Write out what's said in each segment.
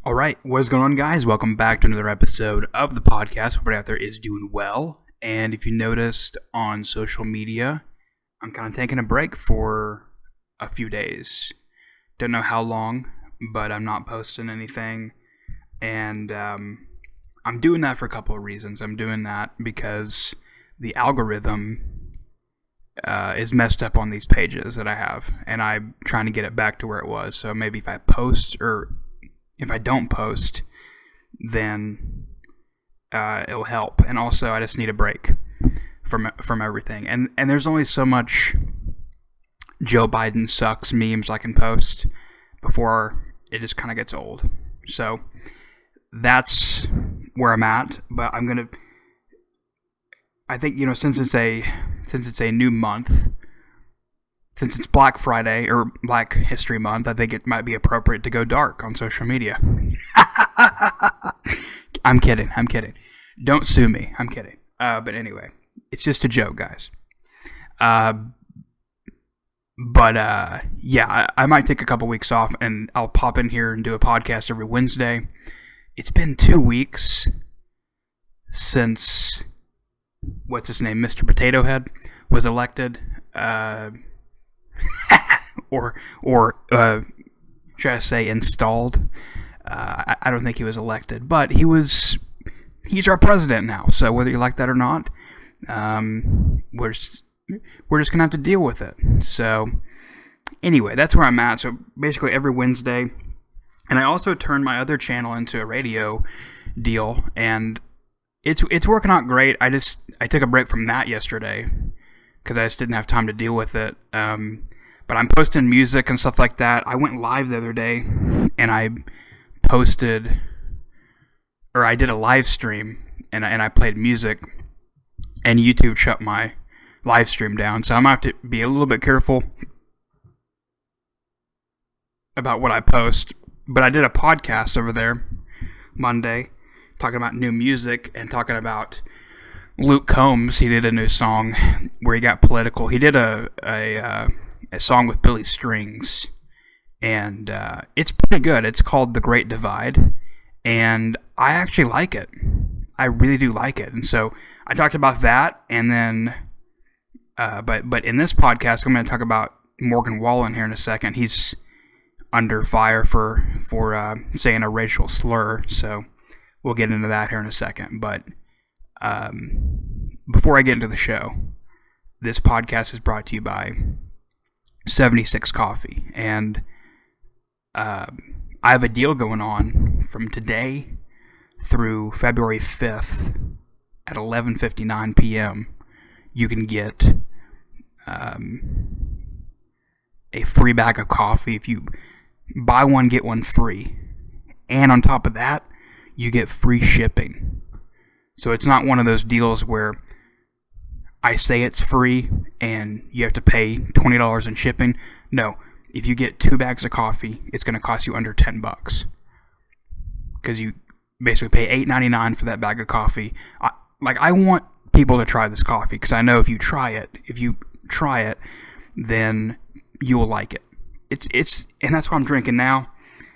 All right, what is going on, guys? Welcome back to another episode of the podcast. Everybody out there is doing well. And if you noticed on social media, I'm kind of taking a break for a few days. Don't know how long, but I'm not posting anything. And I'm doing that for a couple of reasons. I'm doing that because the algorithm is messed up on these pages that I have. And I'm trying to get it back to where it was. So maybe if I post or if I don't post, then it'll help. And also, I just need a break from everything. And there's only so much Joe Biden sucks memes I can post before it just kind of gets old. So that's where I'm at. But I think, since it's a new month, since it's Black Friday or Black History Month, I think it might be appropriate to go dark on social media. I'm kidding. Don't sue me. I'm kidding. But anyway, it's just a joke, guys. Yeah, I might take a couple weeks off and I'll pop in here and do a podcast every Wednesday. It's been 2 weeks since, what's his name, Mr. Potato Head was elected. or should I say installed? I don't think he was elected, but he's our president now. So whether you like that or not, we're just gonna have to deal with it. So anyway, that's where I'm at. So basically every Wednesday, and I also turned my other channel into a radio deal, and it's working out great. I took a break from that yesterday because I just didn't have time to deal with it. But I'm posting music and stuff like that. I went live the other day, and I did a live stream, and I played music, and YouTube shut my live stream down. So I'm going to have to be a little bit careful about what I post. But I did a podcast over there Monday, talking about new music and talking about Luke Combs. He did a new song where he got political. He did a song with Billy Strings, and it's pretty good. It's called The Great Divide, and I actually like it. I really do like it. And so I talked about that, and then but in this podcast I'm going to talk about Morgan Wallen here in a second. He's under fire for saying a racial slur, so we'll get into that here in a second. But before I get into the show, this podcast is brought to you by 76 Coffee, and I have a deal going on from today through February 5th at 11:59 p.m. You can get a free bag of coffee if you buy one, get one free, and on top of that, you get free shipping. So it's not one of those deals where I say it's free and you have to pay $20 in shipping. No, if you get 2 bags of coffee, it's going to cost you under $10 because you basically pay $8.99 for that bag of coffee. I want people to try this coffee because I know if you try it, then you'll like it. And that's what I'm drinking now,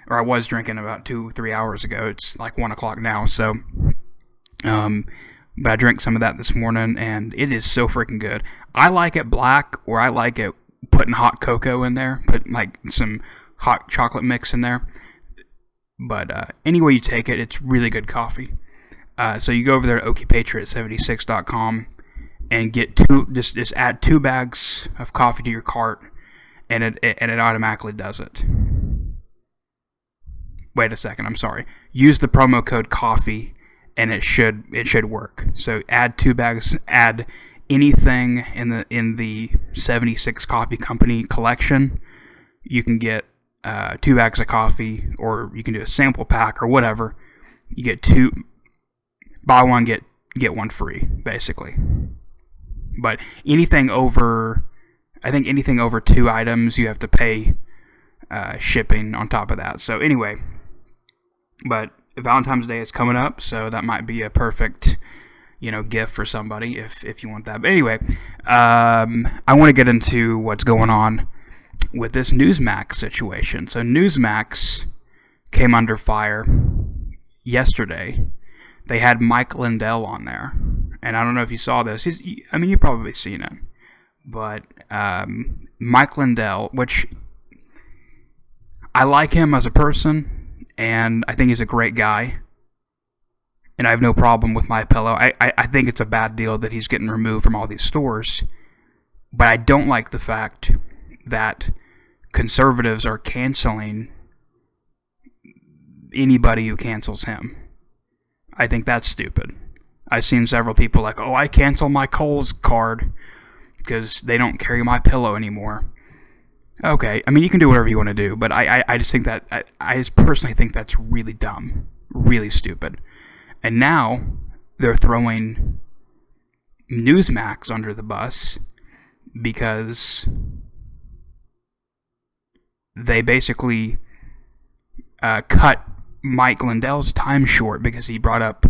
or I was drinking about 2-3 hours ago. It's like 1 o'clock now, so but I drank some of that this morning, and it is so freaking good. I like it black, or I like it putting hot cocoa in there, put like some hot chocolate mix in there. But any way you take it, it's really good coffee. So you go over there to okeypatriot76.com and get just add 2 bags of coffee to your cart, and it automatically does it. Wait a second, I'm sorry. Use the promo code COFFEE, and it should work. So add 2 bags, add anything in the 76 Coffee Company collection. You can get 2 bags of coffee, or you can do a sample pack or whatever. You get 2, buy one, get one free, basically. But anything over 2 items, you have to pay shipping on top of that. So anyway, but Valentine's Day is coming up, so that might be a perfect, gift for somebody if you want that. But anyway, I want to get into what's going on with this NewsMax situation. So NewsMax came under fire yesterday. They had Mike Lindell on there, and I don't know if you saw this. You've probably seen it, but Mike Lindell, which I like him as a person, and I think he's a great guy, and I have no problem with MyPillow. I think it's a bad deal that he's getting removed from all these stores, but I don't like the fact that conservatives are canceling anybody who cancels him. I think that's stupid. I've seen several people like, I cancel my Kohl's card because they don't carry MyPillow anymore. Okay, you can do whatever you want to do, but I just think that, I just personally think that's really dumb, really stupid. And now they're throwing NewsMax under the bus because they basically cut Mike Lindell's time short because he brought up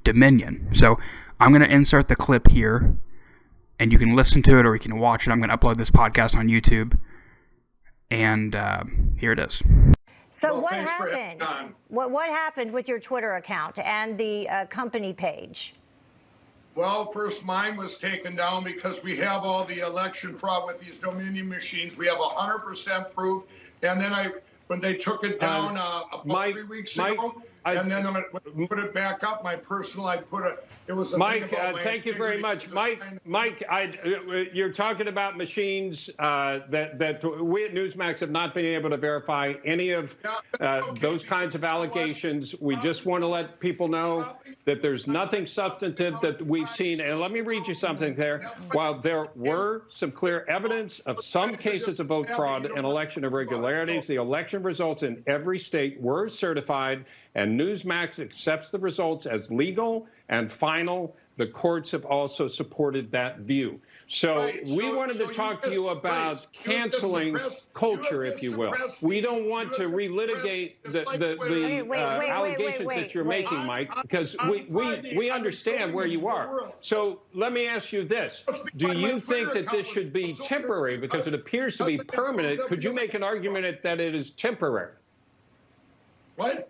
Dominion. So I'm going to insert the clip here, and you can listen to it or you can watch it. I'm going to upload this podcast on YouTube, and here it is. So what happened? What happened with your Twitter account and the company page? Well, first mine was taken down because we have all the election fraud with these Dominion machines. We have 100% proof, and then when they took it down about 3 weeks ago, and then when I put it back up, my personal, it was a Mike, thank you very much. Mike, you're talking about machines that we at NewsMax have not been able to verify any of those kinds of allegations. We just want to let people know that there's nothing substantive that we've seen. And let me read you something there. While there were some clear evidence of some cases of vote fraud and election irregularities, the election results in every state were certified, and NewsMax accepts the results as legal and final. The courts have also supported that view. So we wanted to talk to you about canceling culture, if you will. We don't want to relitigate the allegations that you're making, Mike, because we understand where you are. So let me ask you this. Do you think that this should be temporary because it appears to be permanent? Could you make an argument that it is temporary? What?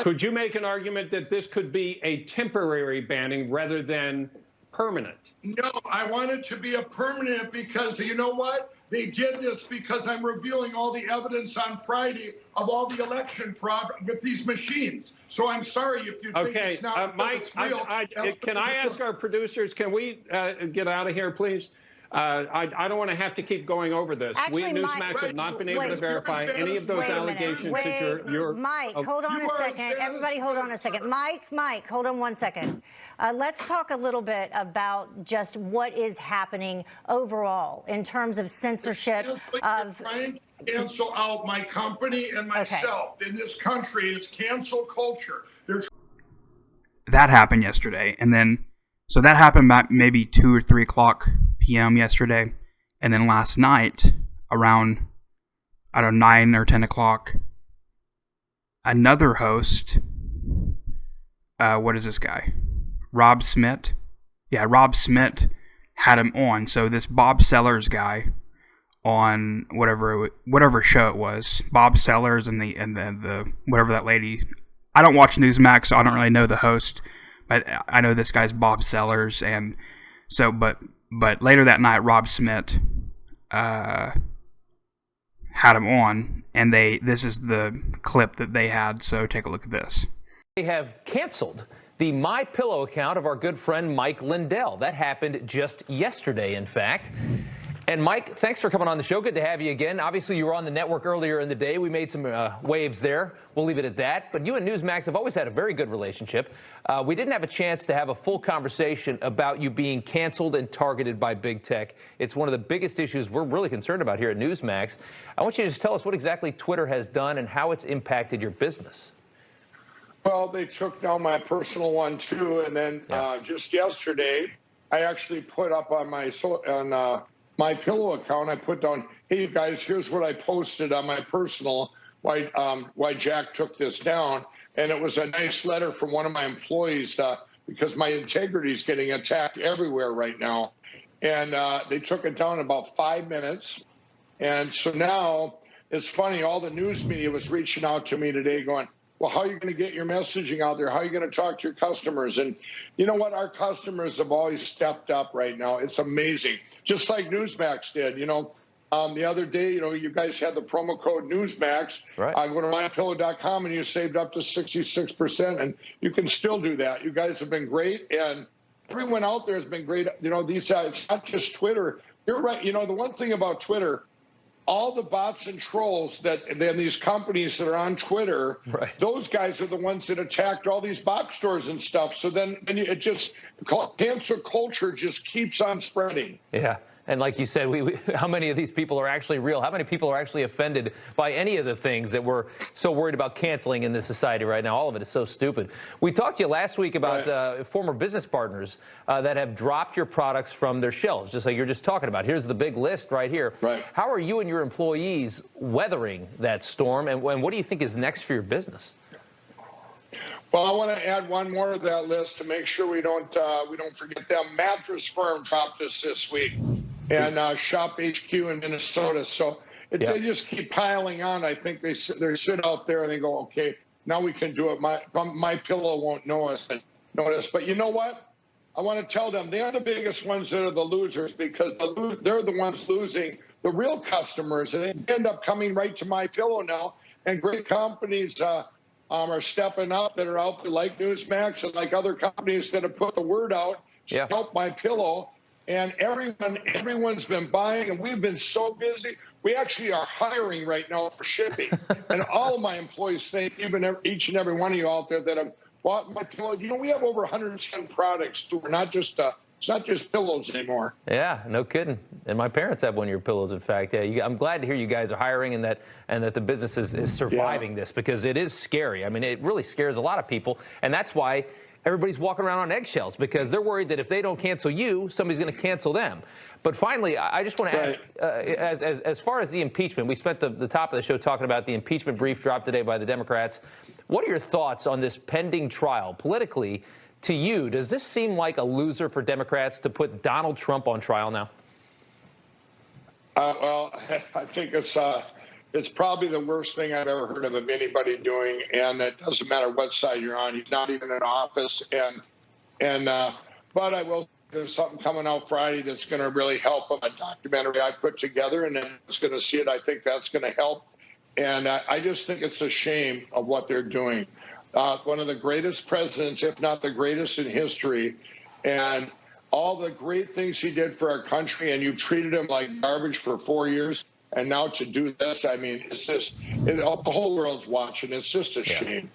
Could you make an argument that this could be a temporary banning rather than permanent? No, I want it to be a permanent because you know what? They did this because I'm revealing all the evidence on Friday of all the election fraud with these machines. So I'm sorry if you think it's not Mike, real. Can I ask our producers, can we get out of here, please? I don't want to have to keep going over this. Actually, we at NewsMax have not been able to verify any of those allegations that you're Mike, hold on a second. Everybody hold on a second. Mike, hold on 1 second. Let's talk a little bit about just what is happening overall in terms of censorship of... Trying to cancel out my company and myself. In this country, it's cancel culture. That happened yesterday, and then... So that happened about maybe 2 or 3 o'clock p.m. yesterday. And then last night, around, 9 or 10 o'clock, another host, what is this guy? Rob Smith? Yeah, Rob Smith had him on. So this Bob Sellers guy on whatever show it was, Bob Sellers and the whatever that lady. I don't watch Newsmax, so I don't really know the host. I know this guy's Bob Sellers, and so, but later that night, Rob Smith had him on, and this is the clip that they had. So take a look at this. They have canceled the MyPillow account of our good friend Mike Lindell. That happened just yesterday, in fact. And Mike, thanks for coming on the show. Good to have you again. Obviously, you were on the network earlier in the day. We made some waves there. We'll leave it at that. But you and NewsMax have always had a very good relationship. We didn't have a chance to have a full conversation about you being canceled and targeted by big tech. It's one of the biggest issues we're really concerned about here at NewsMax. I want you to just tell us what exactly Twitter has done and how it's impacted your business. Well, they took down my personal one, too. And then just yesterday, I actually put up on my Pillow account, I put down, hey, you guys, here's what I posted on my personal, why Jack took this down. And it was a nice letter from one of my employees because my integrity is getting attacked everywhere right now. And they took it down in about 5 minutes. And so now it's funny, all the news media was reaching out to me today going, well, how are you going to get your messaging out there? How are you going to talk to your customers? And you know what? Our customers have always stepped up right now. It's amazing. Just like NewsMax did, the other day, you guys had the promo code NewsMax. Right. Go to mypillow.com and you saved up to 66%. And you can still do that. You guys have been great. And everyone out there has been great. It's not just Twitter. You're right. The one thing about Twitter, all the bots and trolls then these companies that are on Twitter, right, those guys are the ones that attacked all these box stores and stuff. So then cancel culture just keeps on spreading. Yeah. And like you said, how many of these people are actually real? How many people are actually offended by any of the things that we're so worried about canceling in this society right now? All of it is so stupid. We talked to you last week about former business partners that have dropped your products from their shelves, just like you're just talking about. Here's the big list right here. Right. How are you and your employees weathering that storm, and what do you think is next for your business? Well, I want to add one more to that list to make sure we don't forget them. Mattress Firm dropped us this week, and Shop HQ in Minnesota. So they just keep piling on. I think they sit out there and they go, okay, now we can do it. My pillow won't notice. But you know what? I want to tell them they're the biggest ones that are the losers, because they're the ones losing the real customers, and they end up coming right to My Pillow now. And great companies are stepping up that are out there, like NewsMax and like other companies that have put the word out to help My Pillow. And everyone's been buying, and we've been so busy. We actually are hiring right now for shipping. And all of my employees think, each and every one of you out there that have bought My Pillow, we have over 110 products too. We're not just it's not just pillows anymore. Yeah, no kidding. And my parents have one of your pillows, in fact. Yeah, I'm glad to hear you guys are hiring and that the business is surviving this, because it is scary. I mean, it really scares a lot of people, and that's why everybody's walking around on eggshells, because they're worried that if they don't cancel you, somebody's going to cancel them. But finally, I just want to ask, as far as the impeachment, we spent the top of the show talking about the impeachment brief dropped today by the Democrats. What are your thoughts on this pending trial politically? To you, does this seem like a loser for Democrats to put Donald Trump on trial now? Well, I think it's probably the worst thing I've ever heard of anybody doing, and it doesn't matter what side you're on. He's not even in office, but I will. There's something coming out Friday that's going to really help him. A documentary I put together, and then it's going to see it. I think that's going to help, and I just think it's a shame of what they're doing. One of the greatest presidents, if not the greatest in history, and all the great things he did for our country, and you've treated him like garbage for 4 years, and now to do this, I mean, it's just, the whole world's watching. It's just a shame.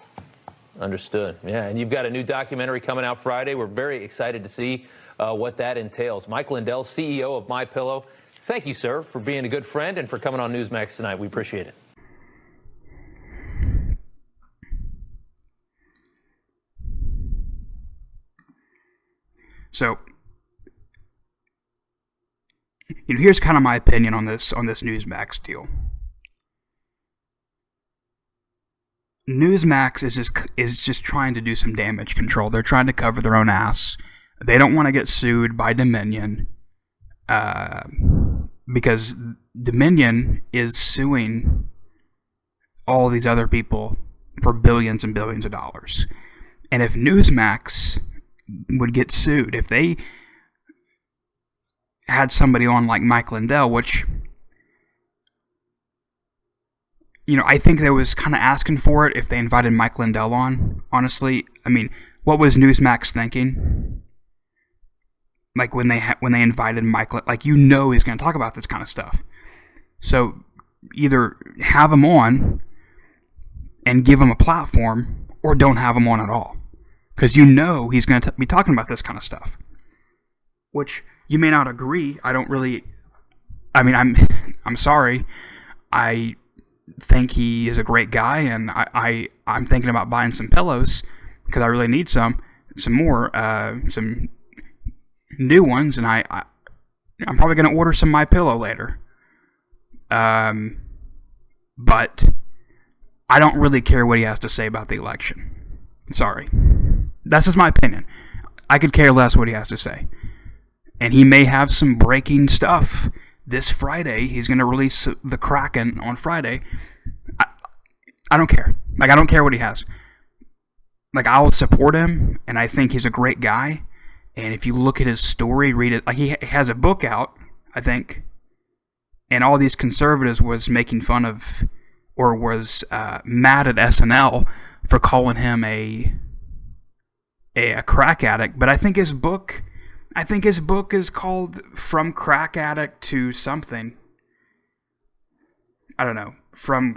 Understood. Yeah, and you've got a new documentary coming out Friday. We're very excited to see what that entails. Mike Lindell, CEO of My Pillow. Thank you, sir, for being a good friend and for coming on NewsMax tonight. We appreciate it. So, here's kind of my opinion on this NewsMax deal. NewsMax is just trying to do some damage control. They're trying to cover their own ass. They don't want to get sued by Dominion, because Dominion is suing all these other people for billions and billions of dollars. And if NewsMax would get sued, if they had somebody on like Mike Lindell, which, I think they was kind of asking for it if they invited Mike Lindell on, honestly. I mean, what was NewsMax thinking? Like when they invited Mike, like, he's going to talk about this kind of stuff. So either have him on and give him a platform, or don't have him on at all. Because he's going to be talking about this kind of stuff. Which you may not agree. I'm sorry. I think he is a great guy, and I'm thinking about buying some pillows because I really need some new ones, and I'm probably going to order some My Pillow later. But I don't really care what he has to say about the election. Sorry. That's just my opinion. I could care less what he has to say. And he may have some breaking stuff this Friday he's going to release the Kraken on Friday. I don't care. Like, I don't care what he has. Like, I'll support him, and I think he's a great guy. And if you look at his story, read it. Like, he has a book out, I think, and all these conservatives was making fun of, or was mad at SNL for calling him a crack addict. But I think his book is called From Crack Addict to something. I don't know. From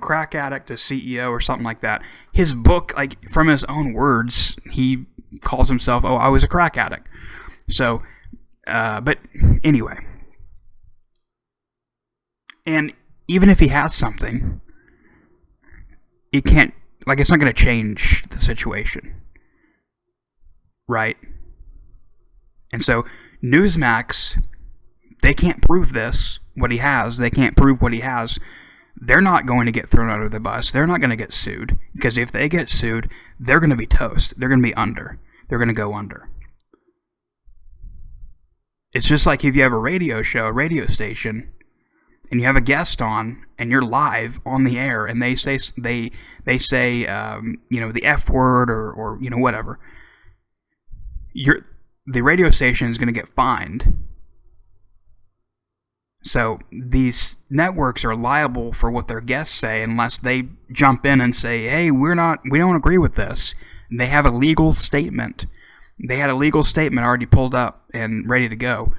crack addict to CEO or something like that. His book, like, from his own words, he calls himself, I was a crack addict. So, but anyway. And even if he has something, it can't, like, it's not going to change the situation. Right? And so, NewsMax, they can't prove this, what he has. They can't prove what he has. They're not going to get thrown under the bus. They're not going to get sued. Because if they get sued, they're going to be toast. They're going to be under. They're going to go under. It's just like if you have a radio show, a radio station, and you have a guest on, and you're live on the air, and they say the F word or whatever. The radio station is going to get fined. So these networks are liable for what their guests say unless they jump in and say, hey, we don't agree with this. And they have a legal statement. They had a legal statement already pulled up and ready to go.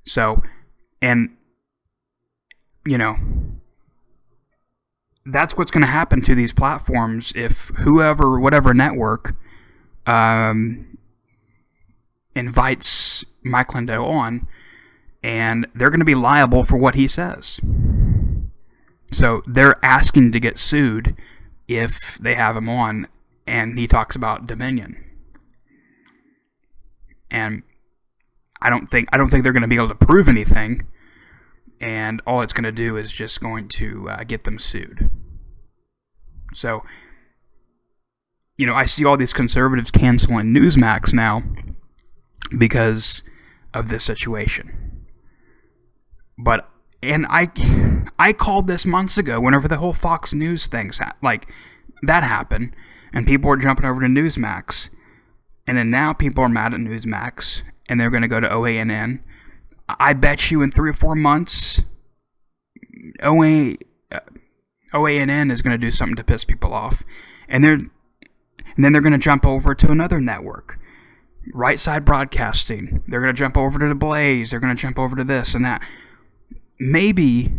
So, and, that's what's going to happen to these platforms if whatever network, invites Mike Lindell on, and they're going to be liable for what he says. So they're asking to get sued if they have him on, and he talks about Dominion. And I don't think they're going to be able to prove anything, and all it's going to do is just going to get them sued. So, I see all these conservatives canceling NewsMax now because of this situation. And I called this months ago whenever the whole Fox News things that happened, and people were jumping over to NewsMax, and then now people are mad at NewsMax, and they're going to go to OANN. I bet you in 3 or 4 months, OANN is going to do something to piss people off, and then they're going to jump over to another network. Right Side Broadcasting. They're going to jump over to the Blaze. They're going to jump over to this and that. Maybe,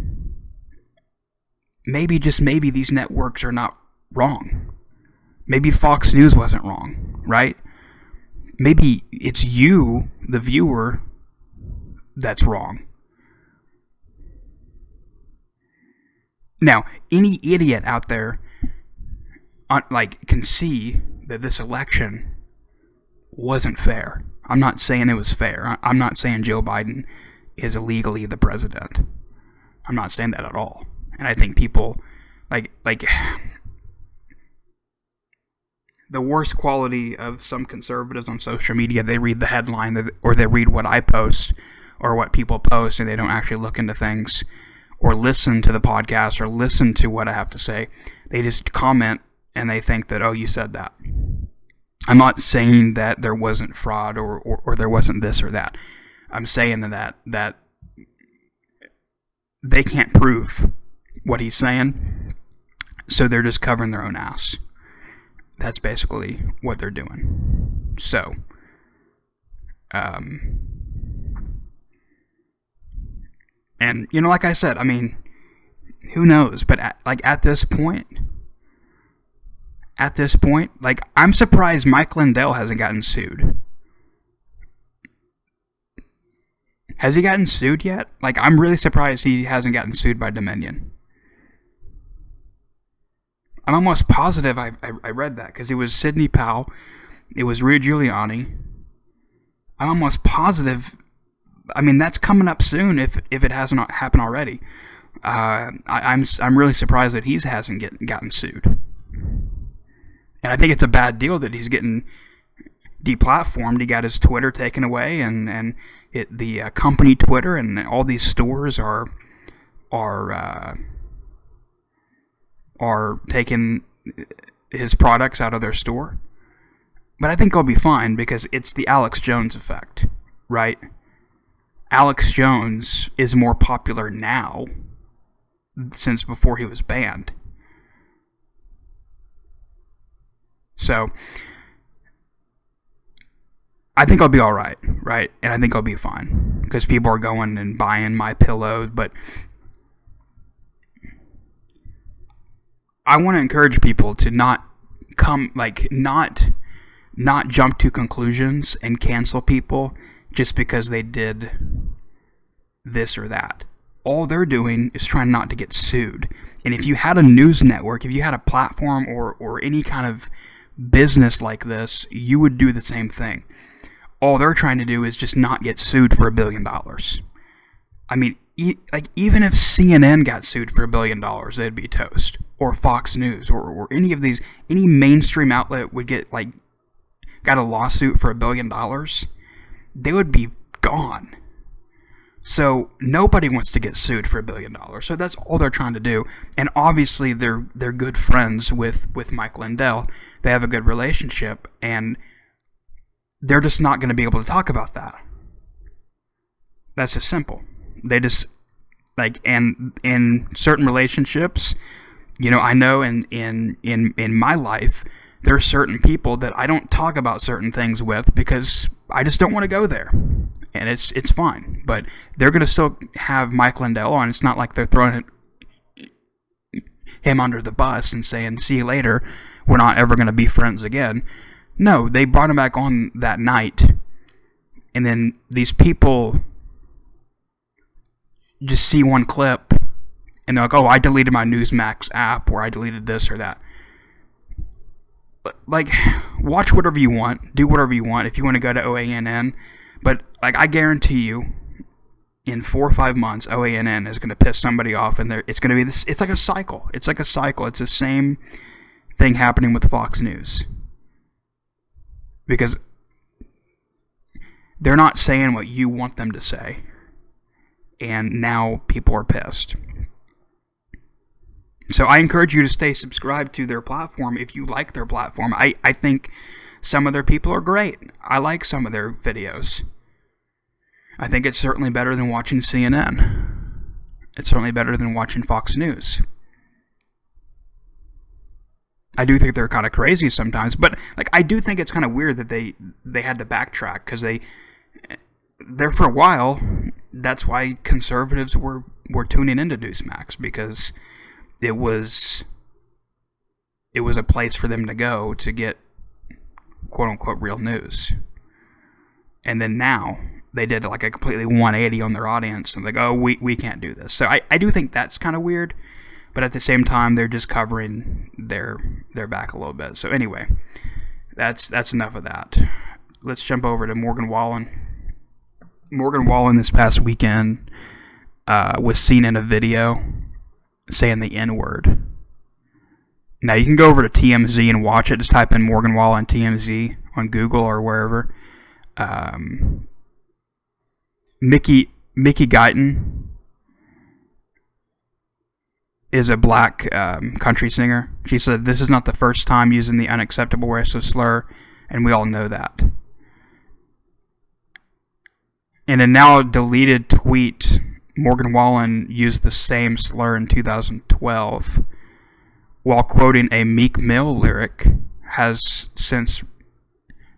just maybe, these networks are not wrong. Maybe Fox News wasn't wrong, right? Maybe it's you, the viewer, that's wrong. Now, any idiot out there, can see that this election wasn't fair. I'm not saying it was fair. I'm not saying Joe Biden is illegally the president. I'm not saying that at all. And I think people, the worst quality of some conservatives on social media, they read the headline, or they read what I post, or what people post, and they don't actually look into things, or listen to the podcast, or listen to what I have to say. They just comment, and they think that, oh, you said that. I'm not saying that there wasn't fraud or there wasn't this or that. I'm saying that they can't prove what he's saying, so they're just covering their own ass. That's basically what they're doing. So, and, like I said, I mean, who knows? But at this point, I'm surprised Mike Lindell hasn't gotten sued. Has he gotten sued yet? I'm really surprised he hasn't gotten sued by Dominion. I'm almost positive I read that, because it was Sidney Powell, it was Rudy Giuliani. I'm almost positive. I mean, that's coming up soon if it hasn't happened already. I'm really surprised that he hasn't gotten sued. And I think it's a bad deal that he's getting deplatformed. He got his Twitter taken away, and the company Twitter and all these stores are taking his products out of their store. But I think I'll be fine because it's the Alex Jones effect, right? Alex Jones is more popular now since before he was banned. So I think I'll be all right? And I think I'll be fine because people are going and buying my pillow. But I want to encourage people to not jump to conclusions and cancel people just because they did this or that. All they're doing is trying not to get sued. And if you had a news network, if you had a platform or any kind of business like this, you would do the same thing. All they're trying to do is just not get sued for $1 billion. I mean, even if CNN got sued for $1 billion, they'd be toast. Or Fox News, or any of these, any mainstream outlet would got a lawsuit for $1 billion, they would be gone. So nobody wants to get sued for $1 billion. So that's all they're trying to do. And obviously they're good friends with Mike Lindell. They have a good relationship, and they're just not going to be able to talk about that. That's just simple. They just, and in certain relationships, I know in my life, there are certain people that I don't talk about certain things with because I just don't want to go there. And it's fine. But they're going to still have Mike Lindell on. It's not like they're throwing him under the bus and saying, see you later, we're not ever going to be friends again. No, they brought him back on that night. And then these people just see one clip and they're like, oh, I deleted my NewsMax app, or I deleted this or that. Like, watch whatever you want, do whatever you want if you want to go to OANN. But I guarantee you, in 4 or 5 months, OANN is going to piss somebody off, and it's going to be this. It's like a cycle. It's like a cycle. It's the same thing happening with Fox News, because they're not saying what you want them to say, and now people are pissed. So I encourage you to stay subscribed to their platform if you like their platform. I think some of their people are great. I like some of their videos. I think it's certainly better than watching CNN. It's certainly better than watching Fox News. I do think they're kind of crazy sometimes, but I do think it's kind of weird that they had to backtrack, because there for a while, that's why conservatives were tuning into NewsMax, because it was a place for them to go to get quote unquote real news. And then now they did a completely 180 on their audience, and oh, we can't do this. So I do think that's kind of weird, but at the same time they're just covering their back a little bit. So anyway, that's enough of that. Let's jump over to Morgan Wallen. Morgan Wallen this past weekend was seen in a video saying the N-word. Now you can go over to TMZ and watch it. Just type in Morgan Wallen TMZ on Google or wherever. Mickey Guyton is a black country singer. She said, "This is not the first time using the unacceptable racial slur, and we all know that." In a now deleted tweet, Morgan Wallen used the same slur in 2012 while quoting a Meek Mill lyric has since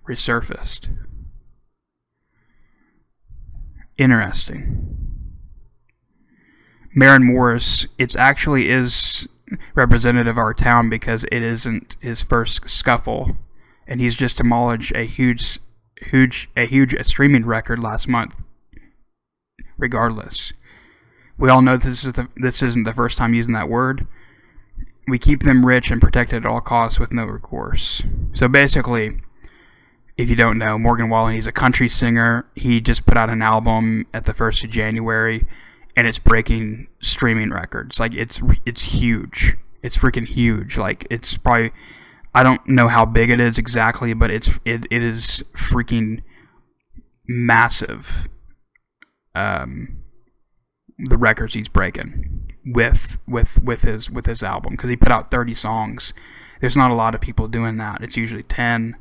resurfaced. Interesting. Maren Morris, it actually is representative of our town, because it isn't his first scuffle, and he's just demolished a huge streaming record last month. Regardless, we all know this isn't the first time using that word. We keep them rich and protected at all costs with no recourse. So basically, if you don't know, Morgan Wallen, he's a country singer. He just put out an album at the 1st of January, and it's breaking streaming records. It's huge. It's freaking huge. It's probably I don't know how big it is exactly, but it is freaking massive. The records he's breaking with his album, because he put out 30 songs. There's not a lot of people doing that. It's usually 10,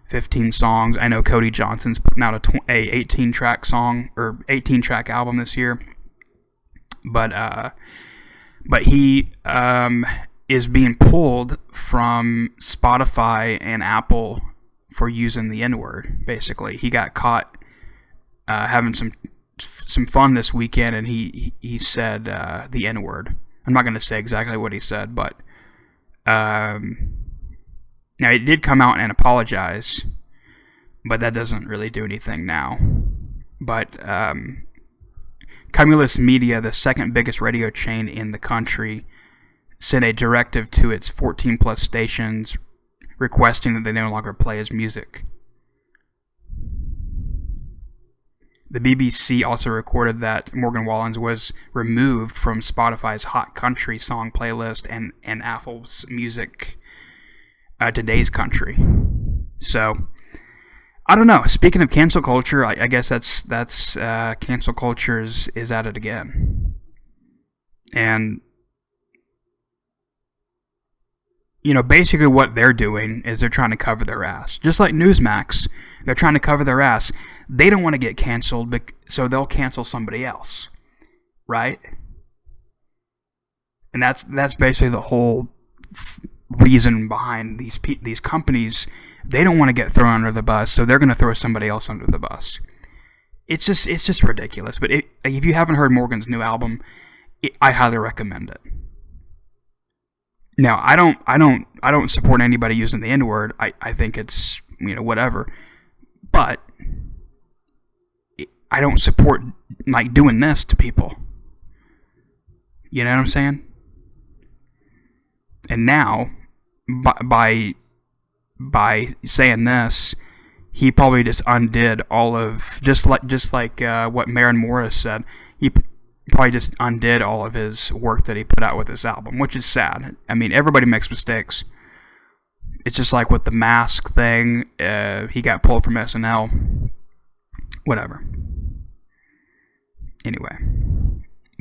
15 songs. I know Cody Johnson's putting out a 18-track song or 18-track album this year, but he is being pulled from Spotify and Apple for using the N-word. Basically, he got caught having some fun this weekend, and he said the N-word. I'm not going to say exactly what he said, but now he did come out and apologize, but that doesn't really do anything now. But Cumulus Media, the second biggest radio chain in the country, sent a directive to its 14 plus stations requesting that they no longer play his music. The BBC also recorded that Morgan Wallen was removed from Spotify's Hot Country song playlist and Apple's Music Today's Country. So, I don't know. Speaking of cancel culture, I guess that's cancel culture is at it again. And, you know, basically what they're doing is they're trying to cover their ass. Just like NewsMax, they're trying to cover their ass. They don't want to get canceled, so they'll cancel somebody else, right? And that's basically the whole reason behind these companies. They don't want to get thrown under the bus, so they're going to throw somebody else under the bus. It's just ridiculous. But if you haven't heard Morgan's new album, I highly recommend it. Now, I don't support anybody using the N-word. I think it's, you know, whatever. But I don't support like doing this to people. You know what I'm saying? And now, by saying this, he probably just undid all of just like what Maren Morris said. He probably just undid all of his work that he put out with this album, which is sad. I mean, everybody makes mistakes. It's just like with the mask thing. He got pulled from SNL. Whatever. Anyway.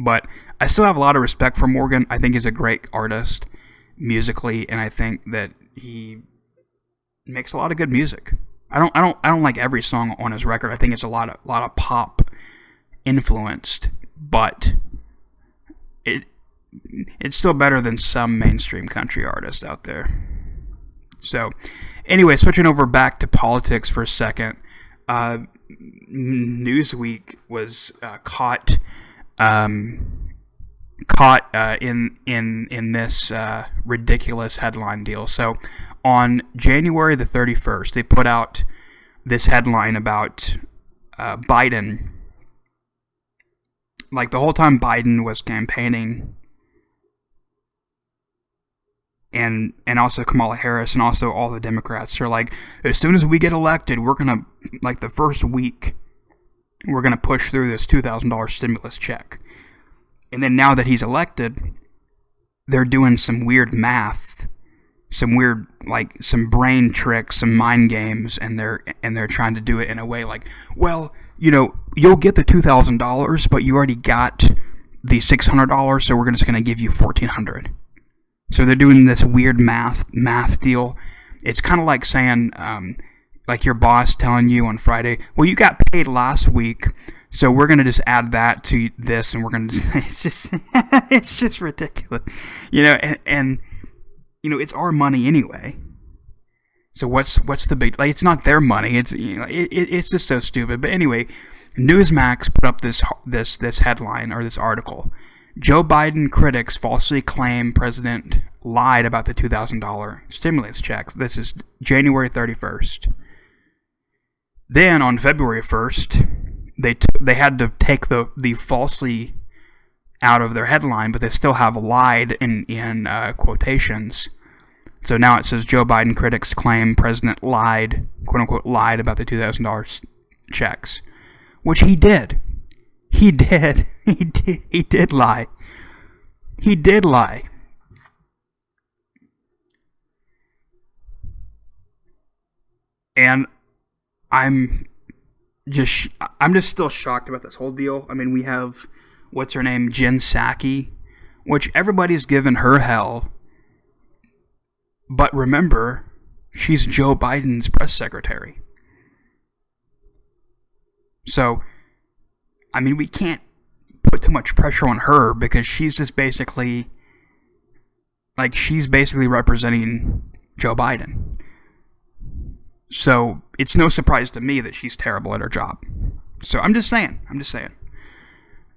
But I still have a lot of respect for Morgan. I think he's a great artist musically, and I think that he makes a lot of good music. I don't like every song on his record. I think it's a lot of pop influenced, but it's still better than some mainstream country artists out there. So, anyway, switching over back to politics for a second. Newsweek was caught in this ridiculous headline deal. So on January the 31st, they put out this headline about Biden. Like the whole time Biden was campaigning, and also Kamala Harris and also all the Democrats are like, as soon as we get elected, we're gonna, like the first week, we're gonna push through this $2,000 stimulus check. And then now that he's elected, they're doing some weird math, some weird, like some brain tricks, some mind games, and they're trying to do it in a way like, well, you know, you'll get the $2,000, but you already got the $600, so we're just gonna give you $1,400. So they're doing this weird math deal. It's kind of like saying, like your boss telling you on Friday, well, you got paid last week, so we're going to just add that to this, and we're going to just, it's just ridiculous. You know, and you know, it's our money anyway. So what's the big, like, it's not their money. It's, you know, it's just so stupid. But anyway, NewsMax put up this headline, or this article. Joe Biden critics falsely claim president lied about the $2,000 stimulus checks. This is January 31st. Then on February 1st, they had to take the falsely out of their headline, but they still have lied in quotations. So now it says Joe Biden critics claim president lied, quote unquote, lied about the $2,000 checks, which he did. He did lie. He did lie. And I'm just still shocked about this whole deal. I mean, we have, what's her name, Jen Psaki, which everybody's given her hell. But remember, she's Joe Biden's press secretary. So, I mean, we can't put too much pressure on her because she's just basically, she's basically representing Joe Biden. So, it's no surprise to me that she's terrible at her job. So, I'm just saying.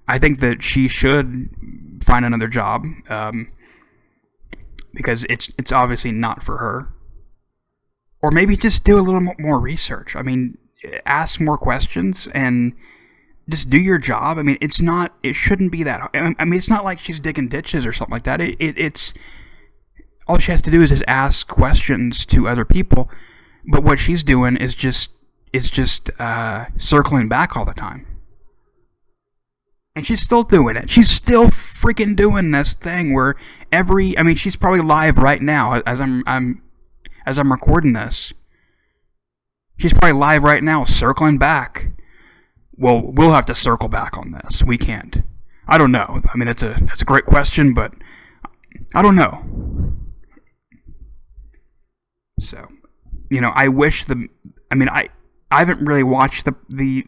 I think that she should find another job, because it's obviously not for her. Or maybe just do a little more research. I mean, ask more questions and just do your job. I mean, it shouldn't be that hard. I mean, it's not like she's digging ditches or something like that. It's all she has to do is just ask questions to other people. But what she's doing is just circling back all the time. And she's still doing it. She's still freaking doing this thing where she's probably live right now as I'm recording this. She's probably live right now, circling back. Well, we'll have to circle back on this. We can't. I don't know. I mean, that's a great question, but I don't know. So, I wish I haven't really watched the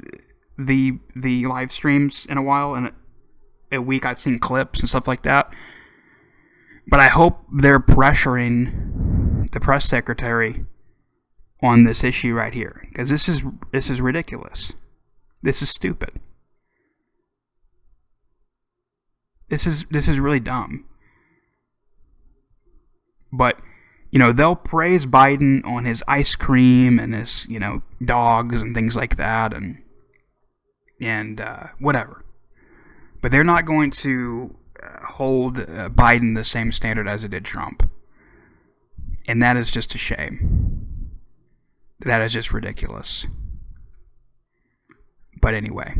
live streams in a while. In a week, I've seen clips and stuff like that. But I hope they're pressuring the press secretary on this issue right here, because this is ridiculous. This is stupid. This is really dumb. But they'll praise Biden on his ice cream and his dogs and things like that and whatever. But they're not going to hold Biden the same standard as it did Trump. And that is just a shame. That is just ridiculous. But anyway.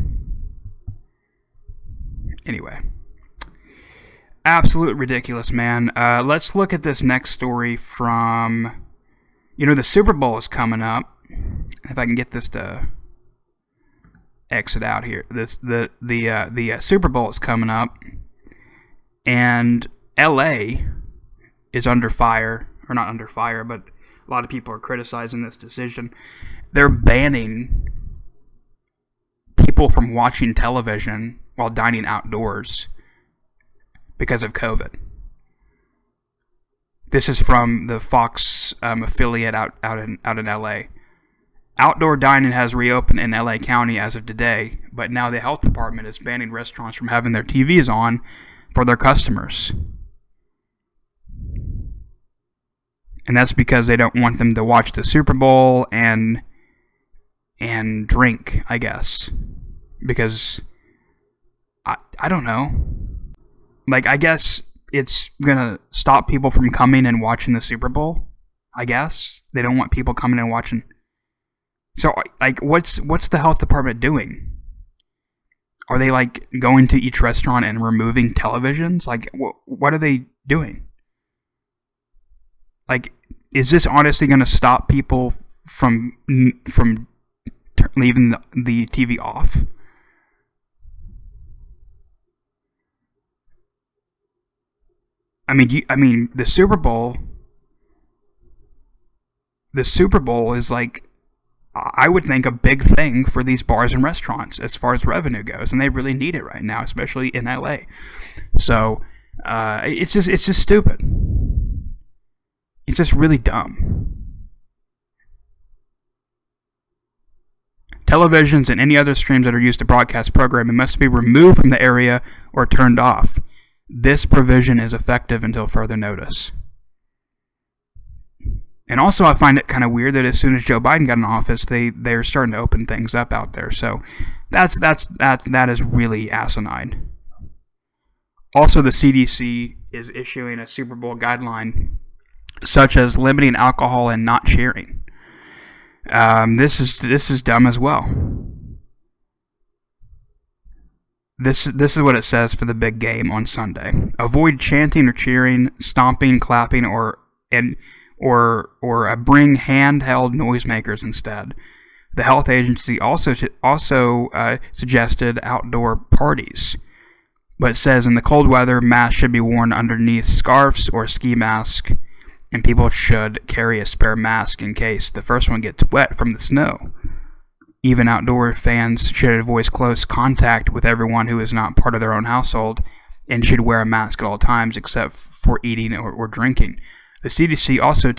Absolute ridiculous, man. Let's look at this next story from... the Super Bowl is coming up. If I can get this to exit out here. The Super Bowl is coming up. And LA is under fire. Or not under fire, but a lot of people are criticizing this decision. They're banning people from watching television while dining outdoors because of COVID. This is from the Fox affiliate out in LA. Outdoor dining has reopened in LA County as of today, but now the health department is banning restaurants from having their TVs on for their customers. And that's because they don't want them to watch the Super Bowl and drink, I guess. Because, I don't know. I guess it's going to stop people from coming and watching the Super Bowl, I guess. They don't want people coming and watching. So, what's the health department doing? Are they, going to each restaurant and removing televisions? What are they doing? Is this honestly going to stop people from leaving the TV off? I mean, the Super Bowl is I would think a big thing for these bars and restaurants as far as revenue goes, and they really need it right now, especially in LA. So it's just stupid. It's just really dumb. Televisions and any other streams that are used to broadcast programming must be removed from the area or turned off. This provision is effective until further notice. And also, I find it kind of weird that as soon as Joe Biden got in office, they're starting to open things up out there. So that is really asinine. Also, the CDC is issuing a Super Bowl guideline, such as limiting alcohol and not cheering. This is dumb as well. This is what it says for the big game on Sunday. Avoid chanting or cheering, stomping, clapping, or or bring handheld noisemakers instead. The health agency also suggested outdoor parties, but it says in the cold weather, masks should be worn underneath scarves or ski masks, and people should carry a spare mask in case the first one gets wet from the snow. Even outdoor fans should avoid close contact with everyone who is not part of their own household and should wear a mask at all times except for eating or drinking. The CDC also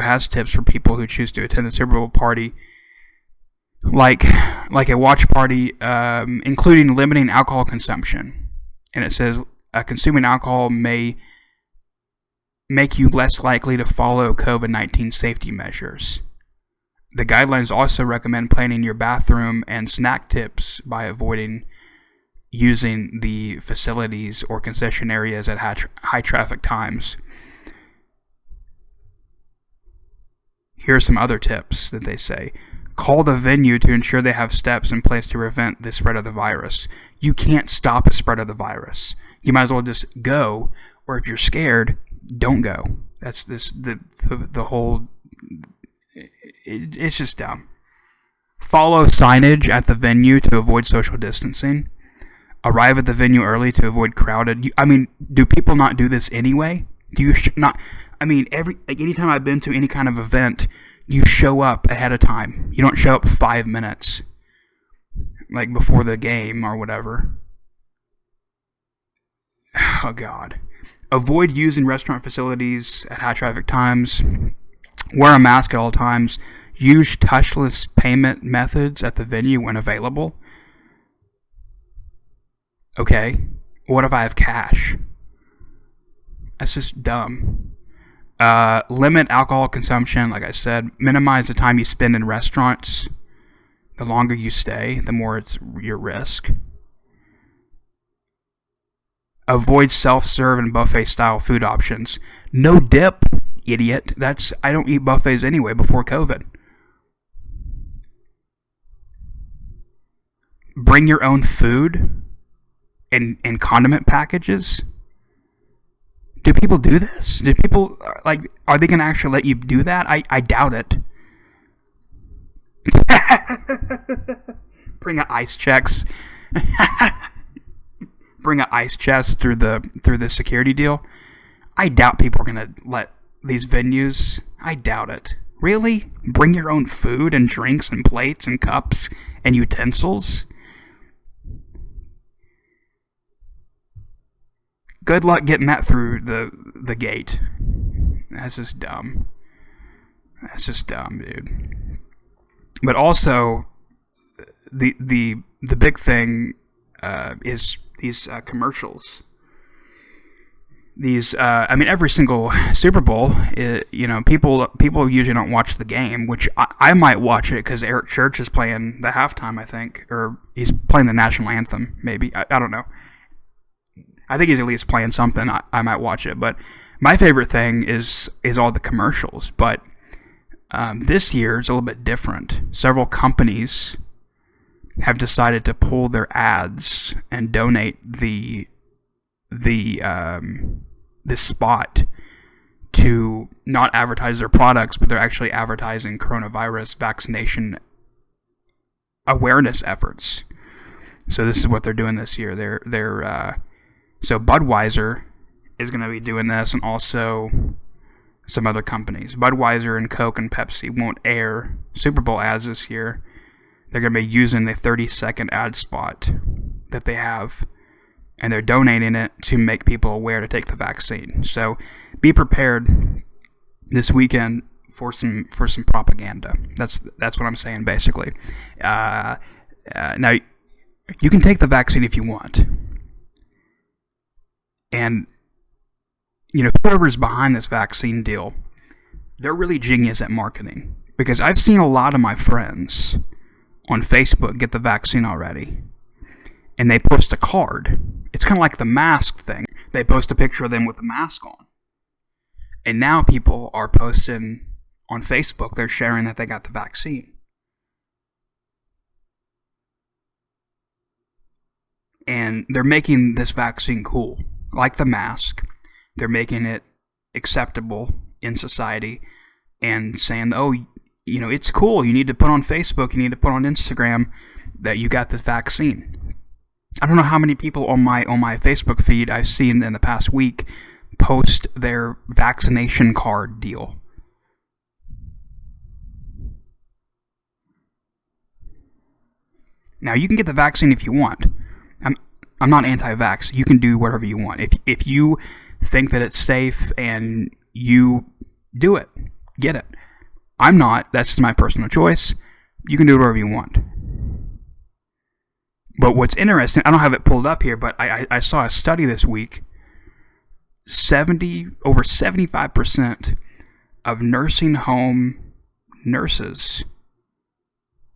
has tips for people who choose to attend the Super Bowl party, like a watch party, including limiting alcohol consumption. And it says consuming alcohol may make you less likely to follow COVID-19 safety measures. The guidelines also recommend planning your bathroom and snack tips by avoiding using the facilities or concession areas at high traffic times. Here are some other tips that they say. Call the venue to ensure they have steps in place to prevent the spread of the virus. You can't stop a spread of the virus. You might as well just go, or if you're scared, don't go. That's the whole. It's just dumb. Follow signage at the venue to avoid social distancing. Arrive at the venue early to avoid crowded. Do people not do this anyway? Do you not? Anytime I've been to any kind of event, you show up ahead of time. You don't show up 5 minutes, like before the game or whatever. Oh God. Avoid using restaurant facilities at high traffic times. Wear a mask at all times. Use touchless payment methods at the venue when available. Okay, what if I have cash? That's just dumb. Limit alcohol consumption, like I said. Minimize the time you spend in restaurants. The longer you stay, the more it's your risk. Avoid self-serve and buffet-style food options. No dip, idiot. I don't eat buffets anyway before COVID. Bring your own food in condiment packages. Do people do this? Do people, are they going to actually let you do that? I doubt it. Bring an ice checks. Bring an ice chest through the security deal. I doubt people are going to let these venues. I doubt it. Really? Bring your own food and drinks and plates and cups and utensils? Good luck getting that through the gate. That's just dumb. That's just dumb, dude. But also, the big thing is these commercials. These, every single Super Bowl, people usually don't watch the game, which I might watch it because Eric Church is playing the halftime, I think, or he's playing the national anthem, maybe. I don't know. I think he's at least playing something. I might watch it, but my favorite thing is all the commercials. But this year is a little bit different. Several companies have decided to pull their ads and donate the spot to not advertise their products, but they're actually advertising coronavirus vaccination awareness efforts. So this is what they're doing this year. So Budweiser is going to be doing this, and also some other companies. Budweiser and Coke and Pepsi won't air Super Bowl ads this year. They're going to be using the 30-second ad spot that they have, and they're donating it to make people aware to take the vaccine. So be prepared this weekend for some propaganda. That's what I'm saying, basically. Now, you can take the vaccine if you want. And, whoever's behind this vaccine deal, they're really genius at marketing. Because I've seen a lot of my friends on Facebook get the vaccine already. And they post a card. It's kind of like the mask thing. They post a picture of them with the mask on. And now people are posting on Facebook, they're sharing that they got the vaccine. And they're making this vaccine cool. Like the mask, they're making it acceptable in society and saying, oh, you know, it's cool. You need to put on Facebook, you need to put on Instagram that you got this vaccine. I don't know how many people on my Facebook feed I've seen in the past week post their vaccination card deal. Now, you can get the vaccine if you want. I'm not anti-vax. You can do whatever you want. If you think that it's safe and you do it, get it. I'm not. That's just my personal choice. You can do whatever you want. But what's interesting, I don't have it pulled up here, but I saw a study this week. Over 75% of nursing home nurses,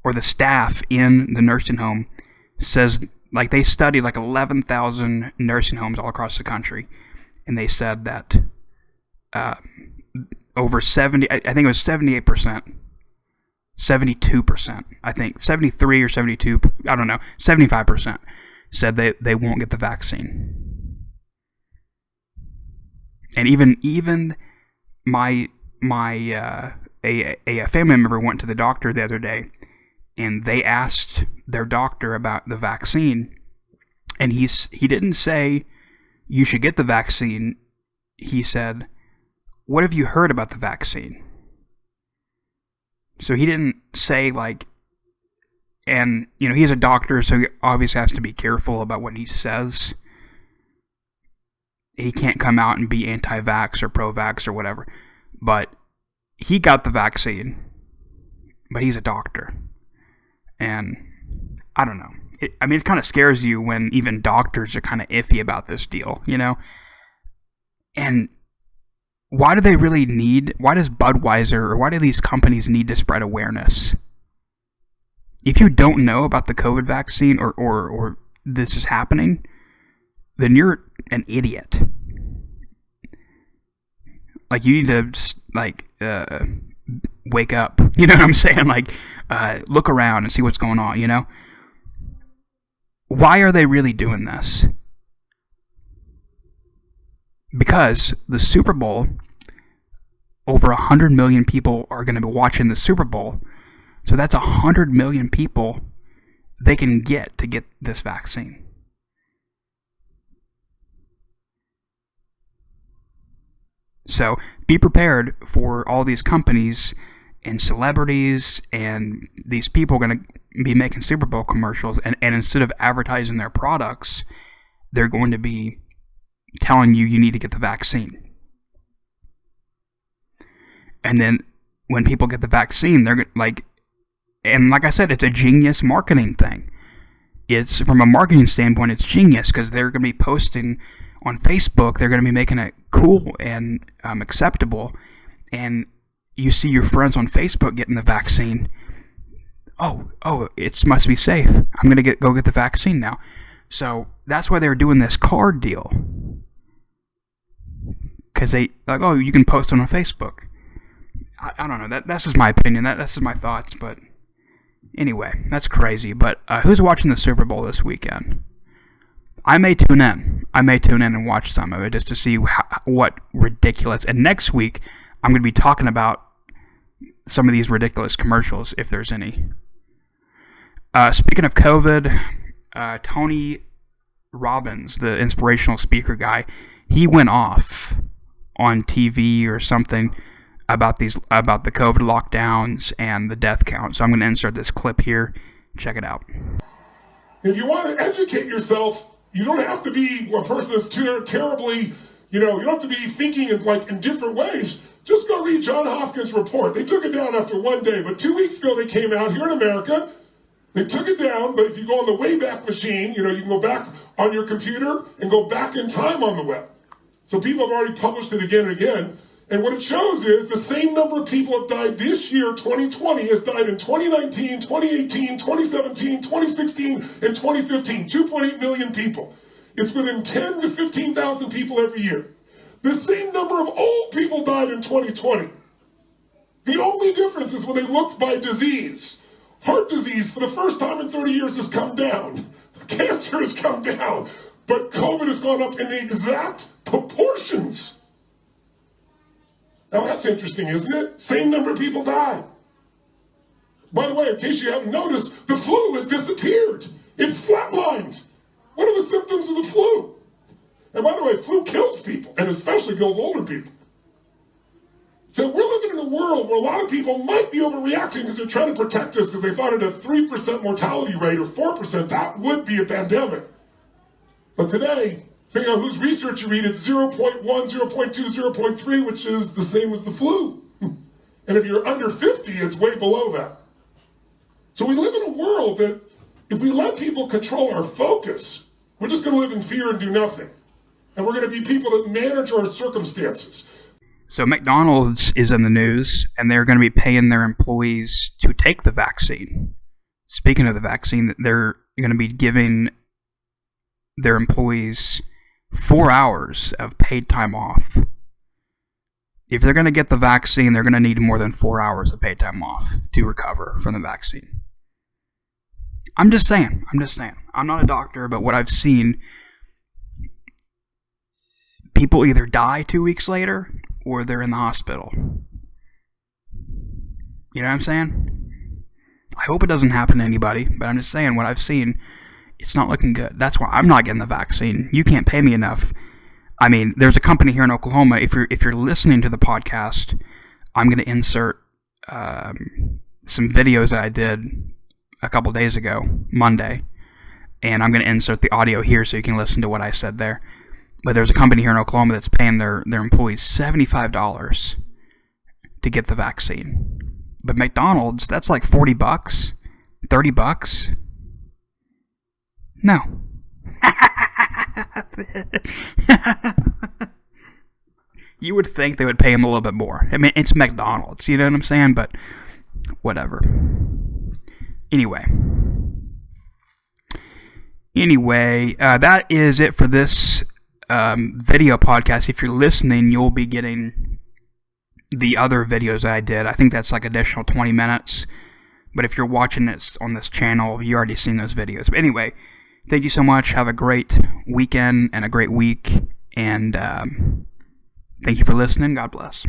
or the staff in the nursing home, says, like, they studied like 11,000 nursing homes all across the country, and they said that over 70, I think it was 78%, 72%, I think 73 or 72, I don't know, 75% said they won't get the vaccine. And even a family member went to the doctor the other day, and they asked their doctor about the vaccine, and he didn't say you should get the vaccine. He said, what have you heard about the vaccine? So he didn't say, like, and, you know, he's a doctor, so he obviously has to be careful about what he says. He can't come out and be anti-vax or pro-vax or whatever. But he got the vaccine, but he's a doctor. And I don't know. It kind of scares you when even doctors are kind of iffy about this deal, you know? And why do they really need, why does Budweiser, or why do these companies need to spread awareness? If you don't know about the COVID vaccine or this is happening, then you're an idiot. Like, you need to, like, wake up. You know what I'm saying? Like, look around and see what's going on, you know? Why are they really doing this? Because the Super Bowl, over 100 million people are going to be watching the Super Bowl. So that's 100 million people they can get to get this vaccine. So be prepared for all these companies and celebrities and these people going to be making Super Bowl commercials, and instead of advertising their products, they're going to be telling you need to get the vaccine. And then when people get the vaccine, they're like, and like I said, it's a genius marketing thing. It's, from a marketing standpoint, it's genius, because they're going to be posting on Facebook, they're going to be making it cool and acceptable, and you see your friends on Facebook getting the vaccine. Oh, it must be safe. I'm going to go get the vaccine now. So that's why they're doing this card deal, because they, like, oh, you can post it on Facebook. I don't know. That's just my opinion. That's just my thoughts. But anyway, that's crazy. But who's watching the Super Bowl this weekend? I may tune in. And watch some of it just to see what ridiculous. And next week, I'm going to be talking about some of these ridiculous commercials, if there's any. Speaking of COVID, Tony Robbins, the inspirational speaker guy, he went off on TV or something about the COVID lockdowns and the death count. So I'm going to insert this clip here. Check it out. If you want to educate yourself, you don't have to be a person that's terribly, you don't have to be thinking in different ways. Just go read John Hopkins' report. They took it down after one day, but 2 weeks ago they came out here in America. They took it down, but if you go on the Wayback Machine, you can go back on your computer and go back in time on the web. So people have already published it again and again. And what it shows is the same number of people have died this year, 2020, has died in 2019, 2018, 2017, 2016, and 2015. 2.8 million people. It's within 10 to 15,000 people every year. The same number of old people died in 2020. The only difference is when they looked by disease. Heart disease, for the first time in 30 years, has come down. Cancer has come down. But COVID has gone up in the exact proportions. Now that's interesting, isn't it? Same number of people died. By the way, in case you haven't noticed, the flu has disappeared. It's flatlined. What are the symptoms of the flu? And by the way, flu kills people, and especially kills older people. So we're living in a world where a lot of people might be overreacting because they're trying to protect us because they thought at a 3% mortality rate or 4%, that would be a pandemic. But today, depending on whose research you read, it's 0.1, 0.2, 0.3, which is the same as the flu. And if you're under 50, it's way below that. So we live in a world that if we let people control our focus, we're just going to live in fear and do nothing. And we're going to be people that manage our circumstances. So McDonald's is in the news, and they're going to be paying their employees to take the vaccine. Speaking of the vaccine, they're going to be giving their employees 4 hours of paid time off. If they're going to get the vaccine, they're going to need more than 4 hours of paid time off to recover from the vaccine. I'm just saying. I'm not a doctor, but what I've seen, people either die 2 weeks later or they're in the hospital. You know what I'm saying? I hope it doesn't happen to anybody, but I'm just saying what I've seen, it's not looking good. That's why I'm not getting the vaccine. You can't pay me enough. I mean, there's a company here in Oklahoma. If you're listening to the podcast, I'm going to insert some videos that I did a couple days ago, Monday, and I'm going to insert the audio here so you can listen to what I said there. But there's a company here in Oklahoma that's paying their employees $75 to get the vaccine. But McDonald's, that's like $40, $30. No. You would think they would pay him a little bit more. I mean, it's McDonald's, you know what I'm saying? But whatever. Anyway, that is it for this video podcast. If you're listening, you'll be getting the other videos that I did. I think that's like additional 20 minutes. But if you're watching this on this channel, you already seen those videos. But anyway, thank you so much. Have a great weekend and a great week. And thank you for listening. God bless.